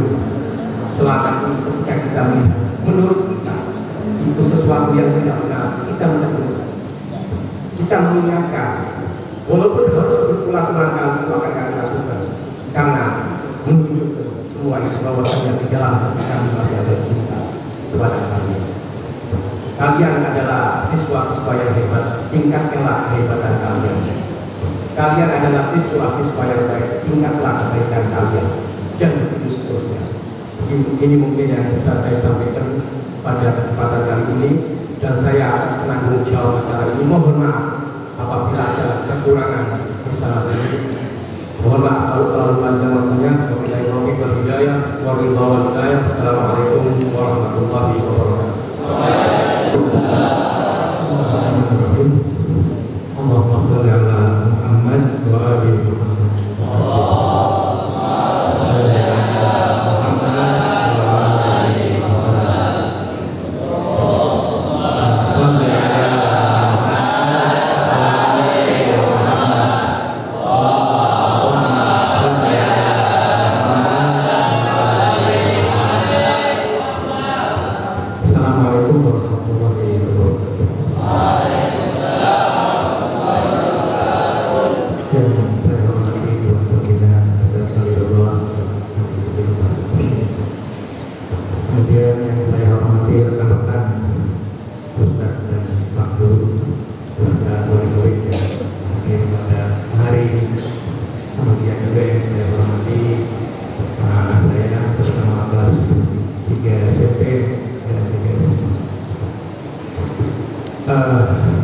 selama ketika kita melihat, menurut kita itu sesuatu yang tidak benar, kita menegur, kita mengingatkan, walaupun harus berulang-ulang kali itu akan kami lakukan, karena menunjukkan semua itu bahwasanya di dalam hati kami masih ada cinta kepada kalian. Kalian adalah siswa-siswa yang hebat, tingkatkanlah kehebatan kalian. Kalian adalah siswa-siswa yang baik, ingatlah kebaikan kalian dan begitu seterusnya. Ini mungkin yang bisa saya sampaikan pada kesempatan kali ini, dan saya atas penanggung jawab acara ini mohon maaf apabila ada kekurangan di salah satu. Mohon maaf kalau terlalu panjang waktunya. Wabillahi taufiq wal hidayah. Assalamualaikum warahmatullahi wabarakatuh. Allahumma shalli ala Muhammad wa ali Muhammad.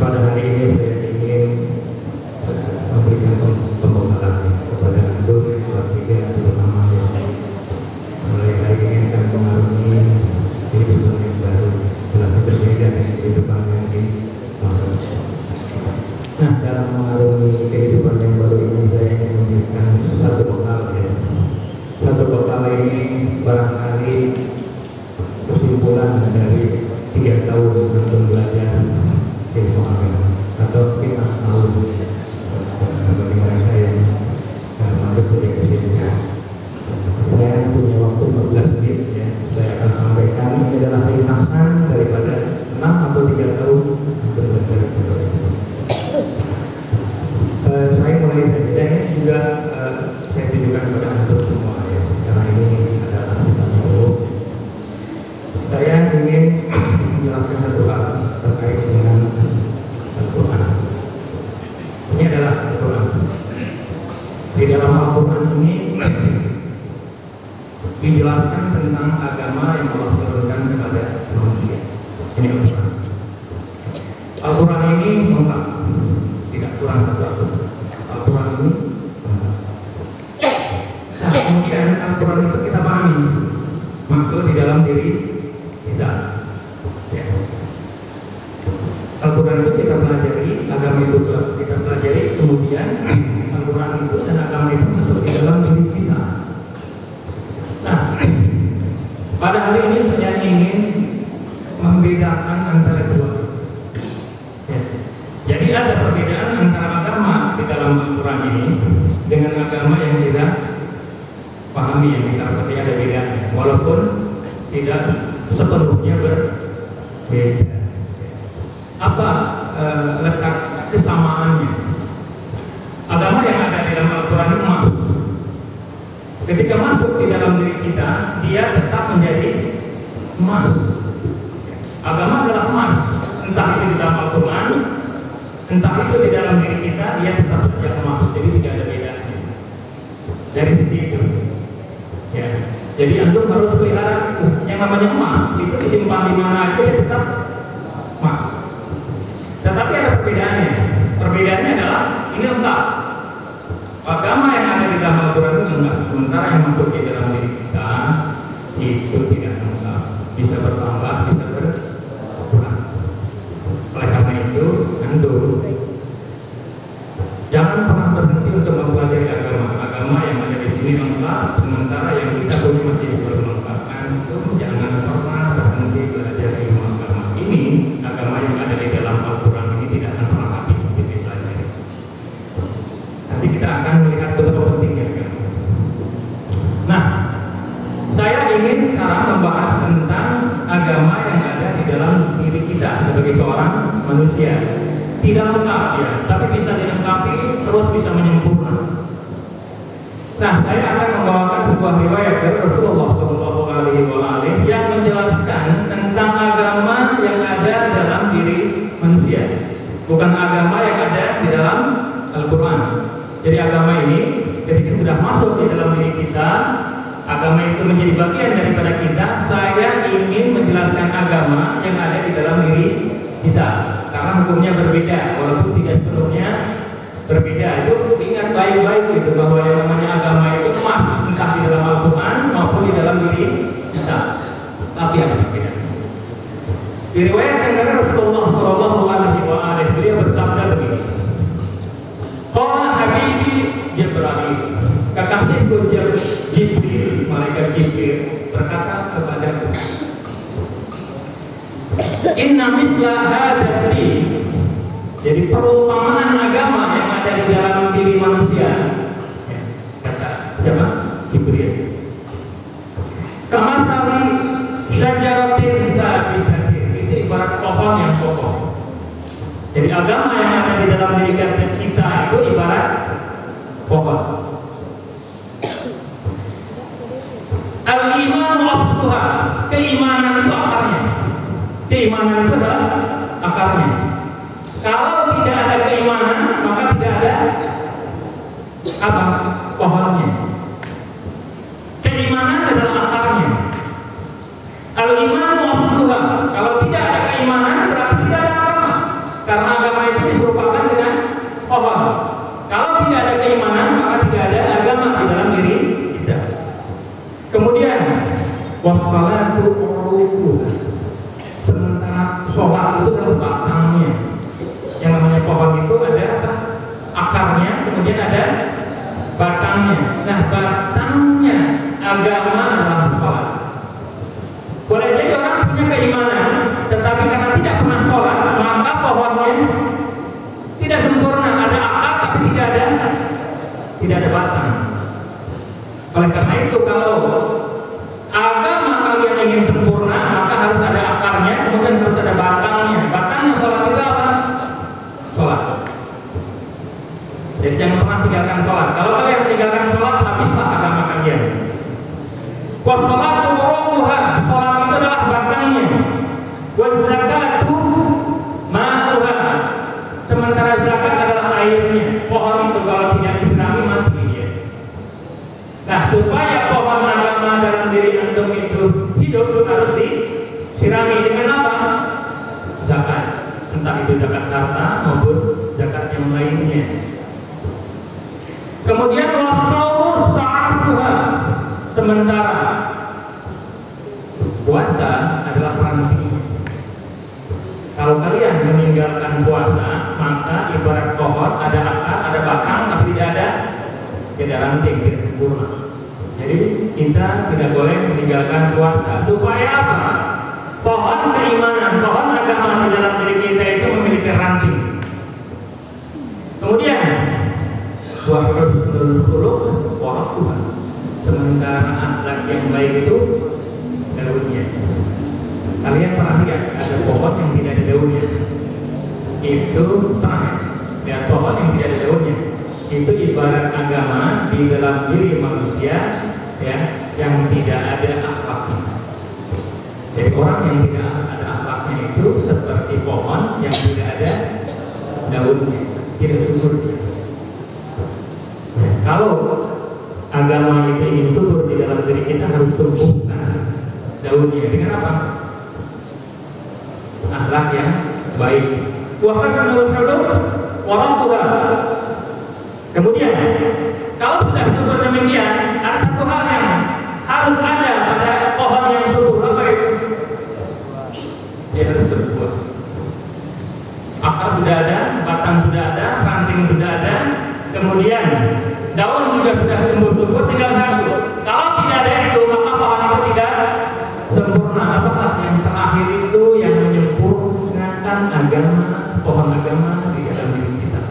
Pada hari ini saya ingin memberikan pembekalan kepada Antum keluarga terutama yang mulai hari ini akan mengarungi kehidupan yang baru, telah berbeda dengan kehidupan yang di masa. Nah, dalam mengarungi kehidupan yang baru ini saya ingin memberikan satu bekal ya. Satu bekal ini barangkali kesimpulan dari 3 tahun Antum belajar ilmu agama atau kita tahu bagi mereka yang masuk kuliah ke sini. Saya punya waktu 15 menit ya. Saya akan sampaikan ini adalah ringkasan daripada 6 atau 3 tahun belajar ilmu. Saya mulai saja juga saya tunjukkan kepada Antum semua ya. Karena ini adalah saya ingin menjelaskan satu hal terkait dengan Al-Quran. Ini adalah Al-Quran. Di dalam Al-Quran ini dijelaskan tentang agama yang Allah turunkan kepada manusia. Ini Al-Quran. Al-Quran ini lengkap, tidak kurang satu. Al-Quran ini lengkap. Nah, kemudian Al-Quran itu kita pahami maksud di dalam diri kita. Ya. Al-Quran itu kita pelajari, agama itu kita pelajari, kemudian Al-Quran itu dan agama itu masuk di dalam diri kita. Nah, pada hari ini saya ingin membedakan antara dua. Ya. Jadi ada perbedaan antara agama di dalam Al-Quran ini dengan agama yang kita pahami, yang kita seperti ada bedanya, walaupun tidak sepenuhnya berbeda. Apa letak kesamaannya? Agama yang ada di dalam Al-Quran itu masuk. Ketika masuk di dalam diri kita, dia tetap menjadi emas. Agama adalah emas. Entah itu di dalam Al-Quran, entah itu di dalam diri kita, dia tetap saja emas. Jadi tidak ada bedanya. Dari sisi itu, ya. Jadi antum harus pelihara yang namanya emas. Itu disimpan di mana aja dia tetap emas. Tetapi ada perbedaannya. Perbedaannya adalah ini lengkap. Agama yang ada di dalam Al-Quran itu lengkap. Sementara yang masuk di dalam diri kita itu tidak lengkap. Bisa bertambah, bisa berkurang. Oleh karena itu, antum jangan pernah berhenti untuk mempelajari agama yang ada di sini lengkap. Sementara yang kita punya masih belum lengkap. Antum jangan pernah berhenti belajar ilmu agama. Ini agama yang ada di dalam Al-Quran ini tidak akan pernah habis dipelajari. Nanti kita akan melihat betapa pentingnya agama. Nah, saya ingin sekarang membahas tentang agama yang ada di dalam diri kita sebagai seorang manusia. Tidak lengkap ya, tapi bisa dilengkapi, terus bisa menyempurna. Nah, saya akan membawakan sebuah riwayat dari Rasulullah SAW yang menjelaskan tentang agama yang ada dalam diri manusia, bukan agama yang ada di dalam Al-Quran. Jadi agama ini ketika sudah masuk di dalam diri kita, agama itu menjadi bagian daripada kita. Saya ingin menjelaskan agama yang ada di dalam diri kita, karena hukumnya berbeda, walaupun tidak sepenuhnya berbeda. Itu ingat baik-baik itu bahwa yang namanya agama itu emas, entah di dalam Al-Quran maupun di dalam diri kita, tapi ada berbeda. Diriwayatkan dari Rasulullah SAW, beliau bersabda begini, qala habibi Jibril, kekasihku Jibril, malaikat Jibril berkata kepadaku, inna misla hadzal din, jadi perumpamaan agama yang ada di dalam diri manusia, kata siapa? Jibril, kama sawi syajaratin sabihatin, itu ibarat pohon yang kokoh. Jadi agama yang ada di dalam diri kita itu ibarat pohon. Al-iman asluha, keimanan itu akarnya. Keimanan itu adalah akarnya. Kalau tidak ada keimanan, maka tidak ada apa? Pohonnya. Keimanan adalah akarnya. Al-iman asluha, kalau tidak ada keimanan berarti tidak ada agama. Karena agama itu diserupakan dengan pohon. Kalau tidak ada keimanan, maka tidak ada agama di dalam diri kita. Kemudian wassalatu uruquha, sementara sholat itu adalah batangnya. Yang namanya pohon itu ada apa? Akarnya, kemudian ada batangnya. Nah, batangnya agama adalah sholat. Boleh jadi orang punya keimanan, tetapi karena tidak pernah sholat, maka pohonnya tidak sempurna. Ada akar tapi tidak ada batang. Oleh karena itu, kalau agama kalian ingin sempurna, maka harus ada akarnya, kemudian harus ada batangnya. Batangnya sholat itu apa? Sholat. Jadi jangan pernah tinggalkan sholat. Kalau kalian meninggalkan sholat, habislah agama kalian. Wassalatu uruquha, sholat itu adalah batangnya. Wazakatu ma'uha, sementara zakat adalah airnya. Pohon itu kalau tidak disirami mati dia. Nah, supaya pohon agama dalam diri antum itu hidup harus disirami dengan apa? Zakat. Entah itu zakat harta maupun zakat yang lainnya. Kemudian wasaumu sa'atuha, sementara puasa adalah rantingnya. Kalau kalian meninggalkan puasa, maka ibarat pohon ada akar, ada batang, tapi tidak ranting, tidak sempurna. Jadi kita tidak boleh meninggalkan puasa. Supaya apa? Pohon keimanan, pohon agama di dalam diri kita itu memiliki ranting. Kemudian wa husnul khuluq wa Tuhan, sementara akhlak yang baik itu daunnya. Kalian pernah lihat ada pohon yang tidak ada daunnya? Itu terakhir. Dan pohon yang tidak ada daunnya itu ibarat agama di dalam diri manusia, ya, yang tidak ada akhlaknya. Jadi orang yang tidak ada akhlaknya itu seperti pohon yang tidak ada daunnya, tidak subur. Ya, kalau agama itu ingin subur di dalam diri kita, harus tumbuhkan daunnya dengan apa? Akhlak yang baik. Wa husnul khuluq wa rabbuha. Kemudian kalau sudah subur demikian, ada satu hal yang harus ada pada pohon yang subur. Apa itu? Dia harus berbuah. Akar sudah ada, batang sudah ada, ranting sudah ada, kemudian daun juga sudah tumbuh subur, tinggal satu. Kalau tidak ada itu, maka pohon itu tidak sempurna. Apakah yang terakhir itu yang menyempurnakan agama, pohon agama di dalam diri kita?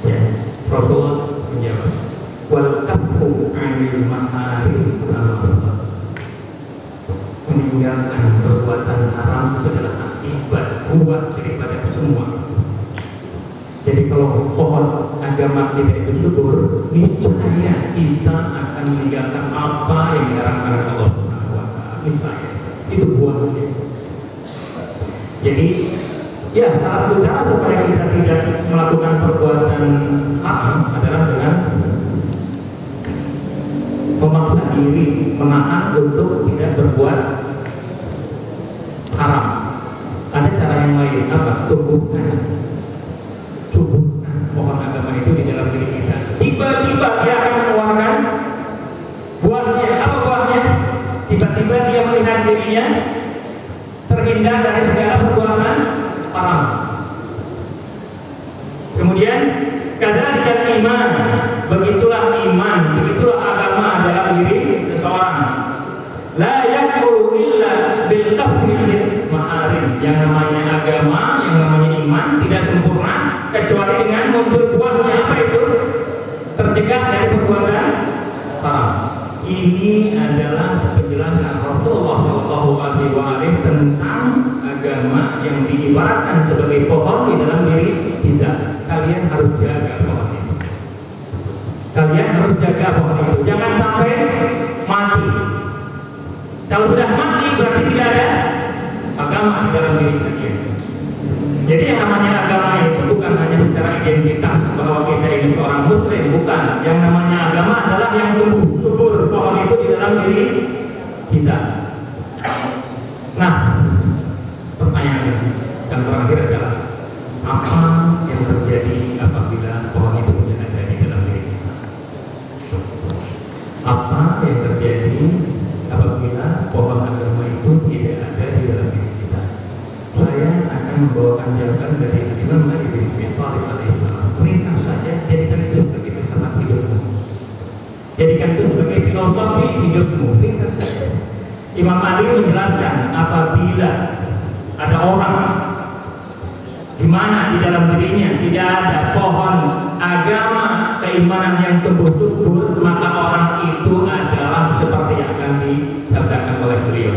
Ya, Rasulullah menjawab, wal kafu 'anil mahari al-batil, meninggalkan perbuatan haram adalah akibat buah daripada semua. Jadi kalau pohon agama kita itu subur, niscaya kita akan meninggalkan apa yang dilarang oleh Allah Subhanahu wa Ta'ala. Niscaya itu buahnya. Jadi ya, salah satu cara supaya kita tidak melakukan perbuatan orang untuk tidak berbuat haram. Ada cara yang lain, apa? Tumbuhkan pohon agama itu di dalam diri kita. Tiba-tiba dia akan mengeluarkan buahnya. Apa buahnya? Tiba-tiba dia melihat dirinya terhindar dari segala perbuatan haram. Kemudian kadzalika iman, begitulah iman, begitulah agama dalam diri seseorang. La yakulu illa bil kafri anil maharim. Yang namanya agama, yang namanya iman tidak sempurna kecuali dengan muncul buahnya. Apa itu? Tercegah dari perbuatan haram. Ini adalah penjelasan Rasulullah SAW tentang agama yang diibaratkan sebagai pohon di dalam diri kita. Kalian harus jaga pohon itu. Kalian harus jaga pohon itu. Jangan sampai mati. Kalau sudah mati berarti tidak ada agama di dalam diri kalian. Jadi yang namanya agama itu bukan hanya secara identitas bahwa kita ini orang Muslim, bukan. Yang namanya agama adalah yang tumbuh subur pohon itu di dalam diri kita. Nah, pertanyaan yang terakhir adalah apa yang terjadi apabila pohon itu tidak ada di dalam diri kita? Apa yang terjadi apabila pohon agama itu tidak ada di dalam diri kita? Saya akan membawakan jawaban dari Imam Ali bin Abi Thalib alaihissalam. Perintah saja, jadikan itu sebagai filsafat hidupmu. Jadikan itu sebagai filosofi hidupmu. Perintah saja. Imam Ali menjelaskan apabila ada orang di mana di dalam dirinya tidak ada pohon agama keimanan yang tumbuh subur, maka orang itu adalah seperti yang akan disabdakan oleh beliau.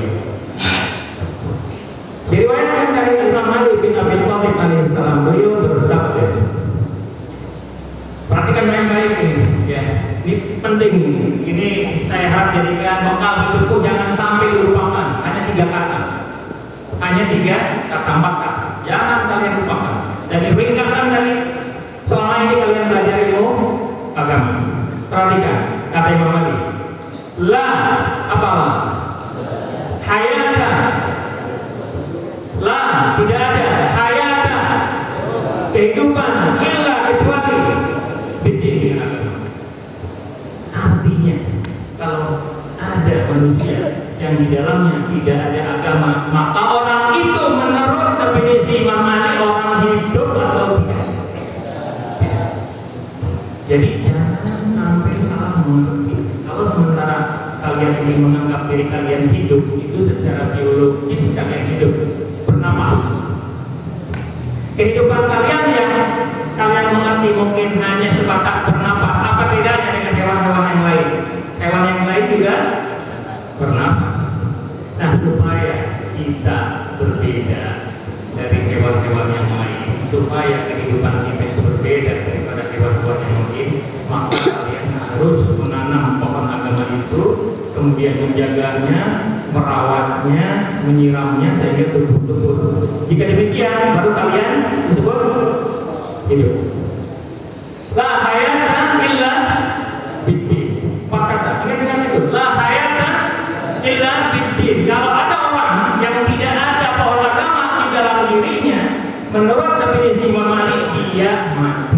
Diriwayatkan dari Imam Ali bin Abi Thalib alaihissalam, beliau bersabda, perhatikan baik-baik ini, ya, ini penting. Ini saya harap jadikan bekal hidupku, jangan sampai dilupakan. Hanya 3 kata, hanya 3 kata, 4 kata, jangan kalian lupakan. Dari ringkasan dari selama ini kalian belajar ilmu agama. Perhatikan kata Imam Ali, la apalah hayata. La, tidak ada hayata, kehidupan illa kecuali bidin dengan agama. Artinya kalau ada manusia yang di dalamnya tidak ada agama, maka orang itu menurut definisi Imam Ali orang hidup atau tidak. Jadi jangan sampai salah mengerti. Kalau sementara kalian ini menganggap diri kalian hidup, itu secara biologis kalian hidup, bernapas. Kehidupan kalian yang kalian mengerti mungkin hanya sebatas bernapas. Apa bedanya dengan hewan-hewan yang lain? Hewan yang lain juga bernapas. Nah, supaya kita berbeda dari hewan-hewan yang lain, supaya kehidupan kita itu berbeda daripada hewan-hewan yang lain, maka kalian harus menanam pohon agama itu, kemudian menjaganya, merawatnya, menyiramnya sehingga tumbuh-tumbuh. Jika demikian, baru kalian disebut hidup. La hayata illa biddin. Kata, ingat dengan itu. La hayata illa biddin. Kalau ada orang yang tidak ada pohon agama di dalam dirinya, menurut definisi Imam Ali, dia mati.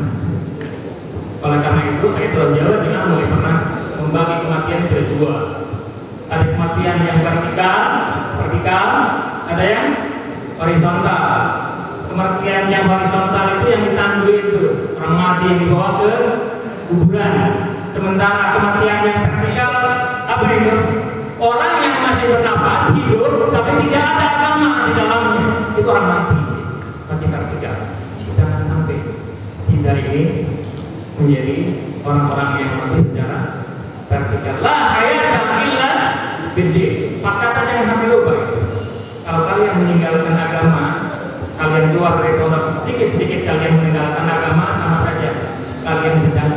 Oleh karena itu, saya selalu jawab dengan mulai pernah membagi kematian ke 2. Ada kematian yang vertikal, ada yang horizontal. Kematian yang horizontal itu yang ditandui itu orang mati yang dibawa ke kuburan. Sementara kematian yang vertikal apa itu? Orang yang masih bernapas hidup tapi tidak ada agama di dalamnya, itu orang mati. Mati vertikal. Jangan sampai kita ini menjadi orang-orang yang mati secara vertikal. La hayata illa biddin. Maka jangan sampai lupa. Kalau kalian meninggalkan agama, kalian keluar dari pondok, sedikit-sedikit kalian meninggalkan agama, sama saja kalian sedang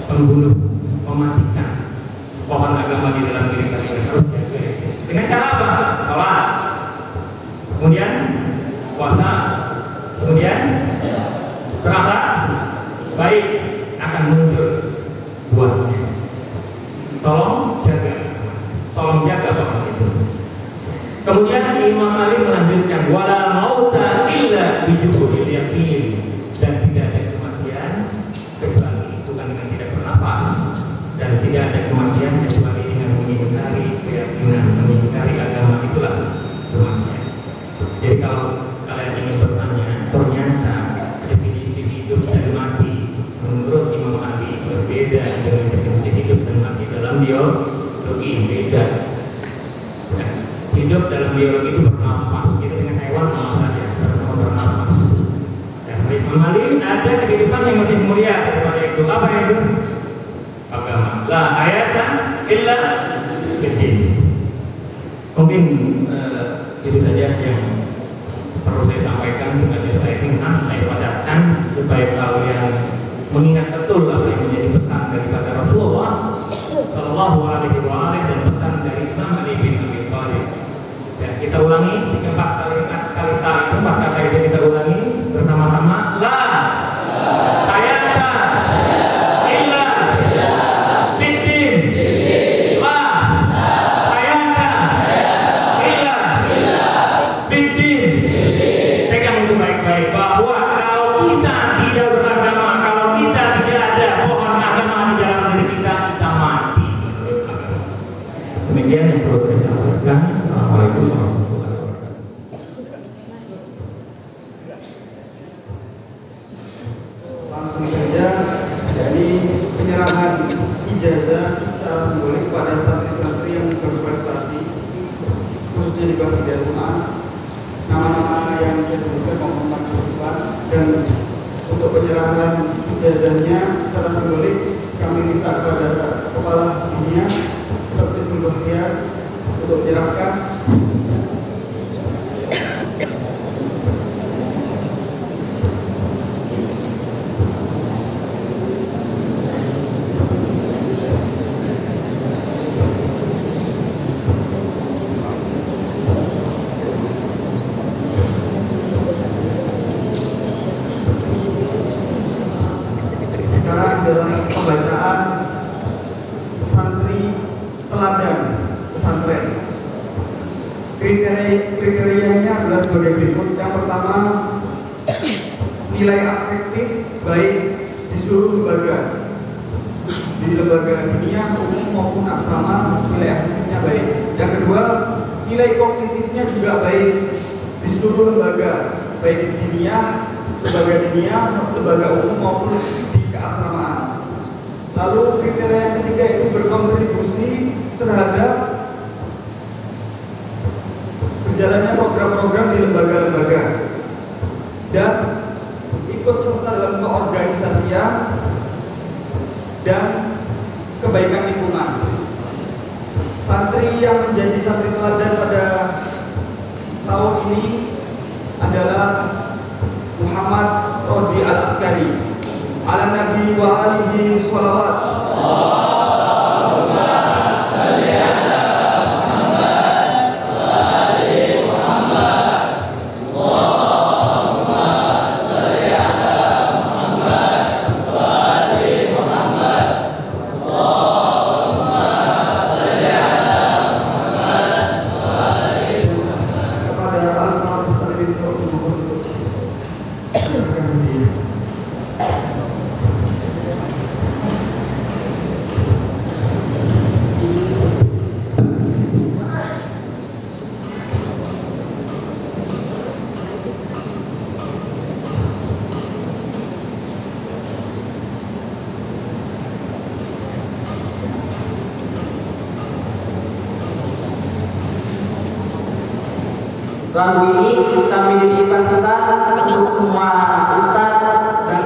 membunuh, mematikan pohon agama di dalam diri kalian. Harus jaga. Dengan cara apa? Sholat, kemudian puasa, kemudian berakhlak baik, akan muncul buahnya. Tolong jaga. tolong jaga pohon itu. Kemudian Imam Ali melanjutkan wala mauta illa bijuhudil yaqin, dan tidak ada kematian kecuali bukan dengan tidak bernafas, dan tidak ada kematian kecuali dengan mengingkari keyakinan, mengingkari agama, itulah kematian. Jadi kalau kalian ingin bertanya ternyata definisi hidup dan mati menurut Imam Ali berbeda dengan definisi hidup dan mati dalam biologi, beda. Hidup dalam biologi itu bernafas, kita dengan hewan sama saja, sama bernafas. Dan Imam Ali ada kehidupan yang lebih mulia daripada itu. Apa itu? Agama. La ayatan illa bidin. Mungkin itu saja yang perlu saya sampaikan, juga saya ingat, saya padatkan supaya kalian mengingat betul apa yang menjadi pesan daripada Rasulullah Sallallahu Alaihi Wasallam dan pesan dari Imam Ali bin Abi Thalib. Dan kita ulangi 3-4 kali itu, 4 kata itu kita ulangi bersama-sama. La hayata illa bidin. La hayata illa bidin. Pegang itu baik-baik bahwa kalau kita tidak beragama, kalau kita tidak ada pohon agama di dalam diri kita mati. Demikian yang perlu saya sampaikan. Assalamualaikum warahmatullahi wabarakatuh. Langsung saja, jadi penyerahan ijazah secara simbolik pada santri-santri yang berprestasi, khususnya di kelas 3 SMA. Nama-nama yang saya sebutkan mohon disebutkan, dan untuk penyerahan ijazahnya secara simbolik kami minta kepada Kepala Dunia Saiful Bahtiar untuk menyerahkan. Sekarang adalah pembacaan santri teladan pesantren. Kriterianya adalah sebagai berikut. Yang pertama, nilai afektif baik di seluruh lembaga, di lembaga dunia umum maupun asrama, nilai afektifnya baik. Yang kedua, nilai kognitifnya juga baik di seluruh lembaga, baik di dunia, lembaga umum maupun di keasramaan. Lalu kriteria yang ketiga itu berkontribusi terhadap berjalannya program-program di lembaga-lembaga dan ikut serta dalam keorganisasian dan kebaikan lingkungan. Santri yang menjadi santri teladan pada tahun ini adalah Muhammad Rodi Al-Askari. Ala Nabi wa alihi sholawat. Lagu ini kami dedikasikan untuk semua ustadz dan